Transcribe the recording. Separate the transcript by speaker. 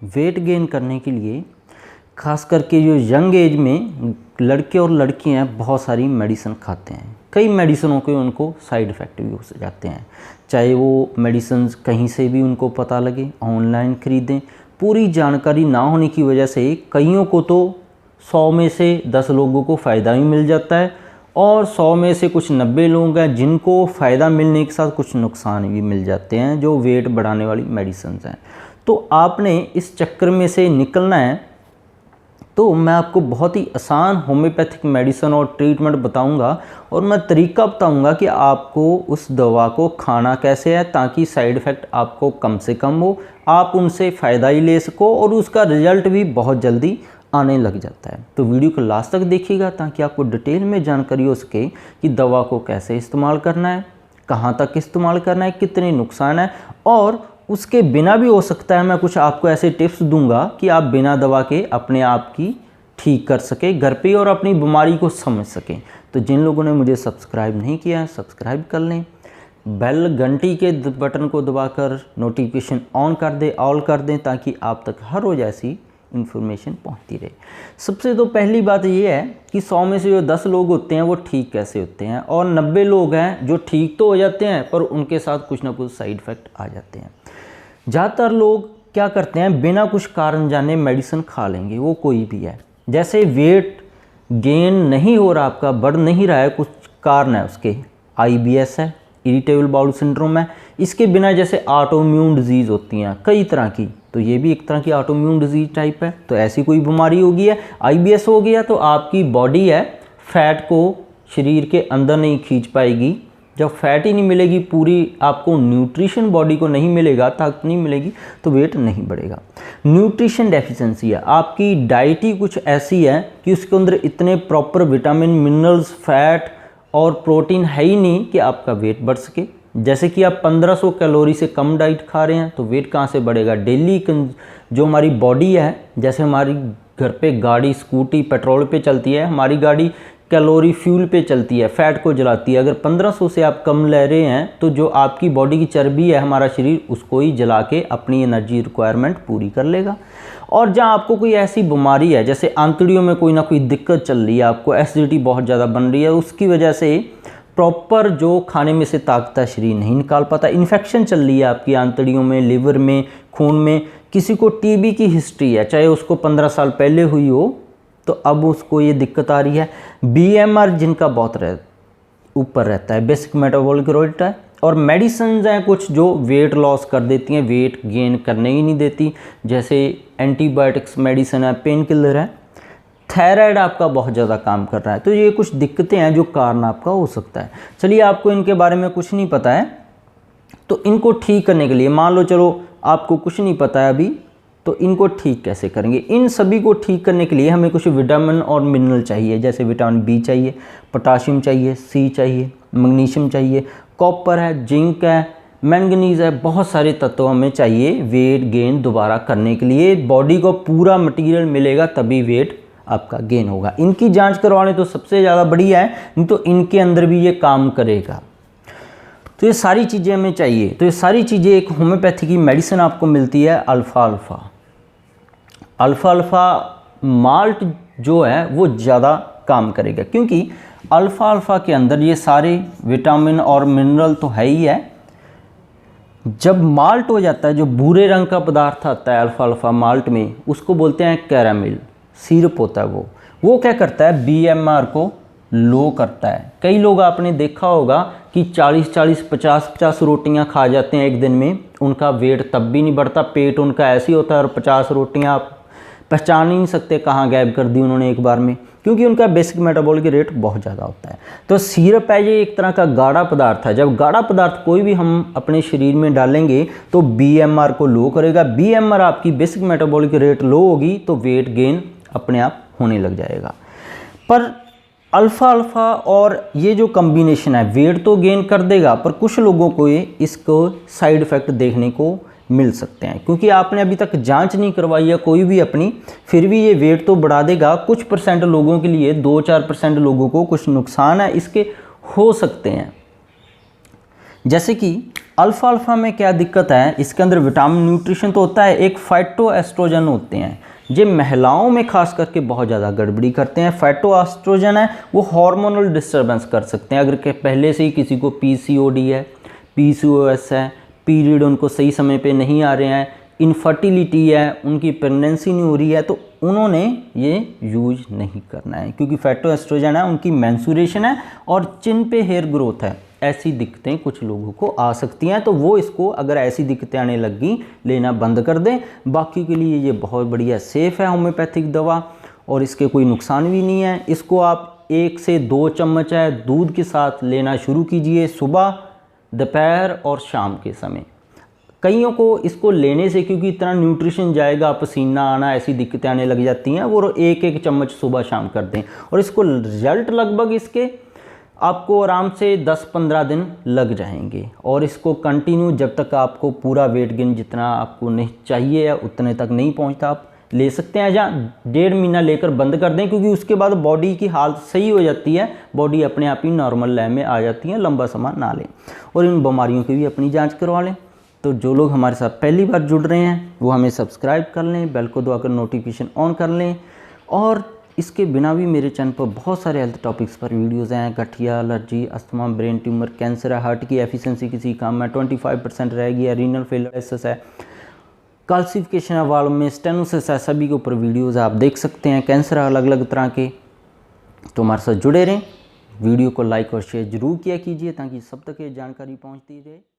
Speaker 1: Weight gain करने के लिए खास करके जो यंग एज में लड़के और लड़कियां बहुत सारी मेडिसिन खाते हैं। कई मेडिसिनों के उनको साइड इफ़ेक्ट भी हो जाते हैं, चाहे वो मेडिसिन कहीं से भी उनको पता लगे, ऑनलाइन ख़रीदें। पूरी जानकारी ना होने की वजह से कईयों को तो 100 में से 10 लोगों को फ़ायदा ही मिल जाता है और 100 में से कुछ 90 लोग हैं जिनको फ़ायदा मिलने के साथ कुछ नुकसान भी मिल जाते हैं जो वेट बढ़ाने वाली मेडिसिन हैं। तो आपने इस चक्कर में से निकलना है तो मैं आपको बहुत ही आसान होम्योपैथिक मेडिसिन और ट्रीटमेंट बताऊंगा और मैं तरीका बताऊंगा कि आपको उस दवा को खाना कैसे है ताकि साइड इफ़ेक्ट आपको कम से कम हो, आप उनसे फ़ायदा ही ले सको और उसका रिज़ल्ट भी बहुत जल्दी आने लग जाता है। तो वीडियो को लास्ट तक देखिएगा ताकि आपको डिटेल में जानकारी हो सके कि दवा को कैसे इस्तेमाल करना है, कहाँ तक इस्तेमाल करना है, कितने नुकसान है और उसके बिना भी हो सकता है मैं कुछ आपको ऐसे टिप्स दूंगा कि आप बिना दवा के अपने आप की ठीक कर सके घर पे और अपनी बीमारी को समझ सकें। तो जिन लोगों ने मुझे सब्सक्राइब नहीं किया है सब्सक्राइब कर लें, बेल घंटी के बटन को दबाकर नोटिफिकेशन ऑन कर दें, ऑल कर दें ताकि आप तक हर रोज़ ऐसी इन्फॉर्मेशन पहुंचती रहे। सबसे तो पहली बात ये है कि 100 में से जो 10 लोग होते हैं वो ठीक कैसे होते हैं और 90 लोग हैं जो ठीक तो हो जाते हैं पर उनके साथ कुछ ना कुछ साइड इफ़ेक्ट आ जाते हैं। ज़्यादातर लोग क्या करते हैं बिना कुछ कारण जाने मेडिसिन खा लेंगे, वो कोई भी है। जैसे वेट गेन नहीं हो रहा, आपका बढ़ नहीं रहा है, कुछ कारण है उसके, IBS है, इरिटेबल बाउल सिंड्रोम है, इसके बिना जैसे ऑटोइम्यून डिजीज़ होती हैं कई तरह की, तो ये भी एक तरह की ऑटोइम्यून डिजीज टाइप है। तो ऐसी कोई बीमारी होगी है, IBS हो गया तो आपकी बॉडी है फैट को शरीर के अंदर नहीं खींच पाएगी। जब फैट ही नहीं मिलेगी, पूरी आपको न्यूट्रिशन बॉडी को नहीं मिलेगा, ताकत नहीं मिलेगी तो वेट नहीं बढ़ेगा। न्यूट्रिशन डेफिशिएंसी है, आपकी डाइट ही कुछ ऐसी है कि उसके अंदर इतने प्रॉपर विटामिन, मिनरल्स, फैट और प्रोटीन है ही नहीं कि आपका वेट बढ़ सके। जैसे कि आप 1500 कैलोरी से कम डाइट खा रहे हैं तो वेट कहाँ से बढ़ेगा। डेली जो हमारी बॉडी है, जैसे हमारी घर पे गाड़ी, स्कूटी पेट्रोल पे चलती है, हमारी गाड़ी कैलोरी फ्यूल पे चलती है, फैट को जलाती है। अगर 1500 से आप कम ले रहे हैं तो जो आपकी बॉडी की चर्बी है, हमारा शरीर उसको ही जला के अपनी एनर्जी रिक्वायरमेंट पूरी कर लेगा। और जहाँ आपको कोई ऐसी बीमारी है जैसे आंतड़ियों में कोई ना कोई दिक्कत चल रही है, आपको एसिडिटी बहुत ज़्यादा बन रही है, उसकी वजह से प्रॉपर जो खाने में से ताकत है शरीर नहीं निकाल पाता, इन्फेक्शन चल रही है आपकी आंतड़ियों में, लिवर में, खून में, किसी को TB की हिस्ट्री है, चाहे उसको 15 साल पहले हुई हो तो अब उसको ये दिक्कत आ रही है। BMR जिनका बहुत ऊपर रहता है, बेसिक मेटाबॉलिक रेट है, और मेडिसिन हैं कुछ जो वेट लॉस कर देती हैं, वेट गेन करने ही नहीं देती, जैसे एंटीबायोटिक्स मेडिसिन है, पेन किलर है। थायराइड आपका बहुत ज़्यादा काम कर रहा है, तो ये कुछ दिक्कतें हैं जो कारण आपका हो सकता है। चलिए, आपको इनके बारे में कुछ नहीं पता है तो इनको ठीक करने के लिए, मान लो चलो आपको कुछ नहीं पता है अभी, तो इनको ठीक कैसे करेंगे। इन सभी को ठीक करने के लिए हमें कुछ विटामिन और मिनरल चाहिए, जैसे विटामिन B चाहिए, पोटाशियम चाहिए, C चाहिए, मैग्नीशियम चाहिए, कॉपर है, जिंक है, मैंगनीज है, बहुत सारे तत्व हमें चाहिए वेट गेन दोबारा करने के लिए। बॉडी को पूरा मटेरियल मिलेगा तभी वेट आपका गेन होगा। इनकी जांच करवाने तो सबसे ज़्यादा बढ़िया है, नहीं तो इनके अंदर भी ये काम करेगा। तो ये सारी चीज़ें हमें चाहिए। तो ये सारी चीज़ें एक होम्योपैथी की मेडिसिन आपको मिलती है अल्फ़ा माल्ट जो है वो ज़्यादा काम करेगा, क्योंकि अल्फ़ा के अंदर ये सारे विटामिन और मिनरल तो है ही है। जब माल्ट हो जाता है, जो भूरे रंग का पदार्थ आता है अल्फ़ा माल्ट में, उसको बोलते हैं कैरामिल, सिरप होता है वो क्या करता है, BMR को लो करता है। कई लोग आपने देखा होगा कि 40-40, 50-50 रोटियां खा जाते हैं एक दिन में, उनका वेट तब भी नहीं बढ़ता, पेट उनका ऐसे ही होता है और 50 रोटियां आप पहचान ही नहीं सकते कहाँ गायब कर दी उन्होंने एक बार में, क्योंकि उनका बेसिक मेटाबॉलिक रेट बहुत ज़्यादा होता है। तो सिरप है, ये एक तरह का गाढ़ा पदार्थ है। जब गाढ़ा पदार्थ कोई भी हम अपने शरीर में डालेंगे तो BMR को लो करेगा। BMR आपकी बेसिक मेटाबॉलिक रेट लो होगी तो वेट गेन अपने आप होने लग जाएगा। पर अल्फ़ा और ये जो कम्बिनेशन है वेट तो गेन कर देगा, पर कुछ लोगों को इसको साइड इफ़ेक्ट देखने को मिल सकते हैं, क्योंकि आपने अभी तक जांच नहीं करवाई है कोई भी अपनी, फिर भी ये वेट तो बढ़ा देगा। कुछ % लोगों के लिए, 2-4% लोगों को कुछ नुकसान है इसके हो सकते हैं। जैसे कि अल्फ़ा में क्या दिक्कत है, इसके अंदर विटामिन न्यूट्रिशन तो होता है, एक फाइटोएस्ट्रोजन होते हैं, ये महिलाओं में खास करके बहुत ज़्यादा गड़बड़ी करते हैं। फाइटोएस्ट्रोजन है वो हार्मोनल डिस्टर्बेंस कर सकते हैं। अगर के पहले से ही किसी को पीसीओडी है, पीसीओएस है, पीरियड उनको सही समय पे नहीं आ रहे हैं, इनफर्टिलिटी है, उनकी प्रेगनेंसी नहीं हो रही है, तो उन्होंने ये यूज नहीं करना है, क्योंकि फाइटोएस्ट्रोजन है उनकी मेंसुरेशन है और चिन पे हेयर ग्रोथ है। ऐसी दिक्कतें कुछ लोगों को आ सकती हैं, तो वो इसको अगर ऐसी दिक्कतें आने लगी लेना बंद कर दें। बाकी के लिए ये बहुत बढ़िया सेफ़ है होम्योपैथिक दवा और इसके कोई नुकसान भी नहीं है। इसको आप 1 से 2 चम्मच है दूध के साथ लेना शुरू कीजिए, सुबह, दोपहर और शाम के समय। कईयों को इसको लेने से क्योंकि इतना न्यूट्रिशन जाएगा, पसीना आना, ऐसी दिक्कतें आने लग जाती हैं, वो 1-1 चम्मच सुबह शाम कर दें और इसको रिजल्ट लगभग इसके आपको आराम से 10-15 दिन लग जाएंगे। और इसको कंटिन्यू जब तक आपको पूरा वेट गेन जितना आपको नहीं चाहिए या उतने तक नहीं पहुंचता आप ले सकते हैं, जहाँ 1.5 महीना लेकर बंद कर दें, क्योंकि उसके बाद बॉडी की हालत सही हो जाती है, बॉडी अपने आप ही नॉर्मल लेवल में आ जाती है, लंबा समय ना लें और इन बीमारियों की भी अपनी जाँच करवा लें। तो जो लोग हमारे साथ पहली बार जुड़ रहे हैं वो हमें सब्सक्राइब कर लें, बेल को दबाकर नोटिफिकेशन ऑन कर लें। और इसके बिना भी मेरे चैनल पर बहुत सारे हेल्थ टॉपिक्स पर वीडियोज़ हैं, गठिया, allergy, asthma, brain tumour, cancer है, हार्ट की एफिशिएंसी किसी काम में 25% रहेगी, या रीनल फेलियर है, कैल्सिफिकेशन है वाल्व में, स्टेनोसिस है, सभी के ऊपर वीडियोज़ आप देख सकते हैं। कैंसर अलग अलग तरह के, तो हमारे साथ जुड़े रहें। वीडियो को लाइक और शेयर ज़रूर किया कीजिए ताकि सब तक ये जानकारी पहुँचती रहे।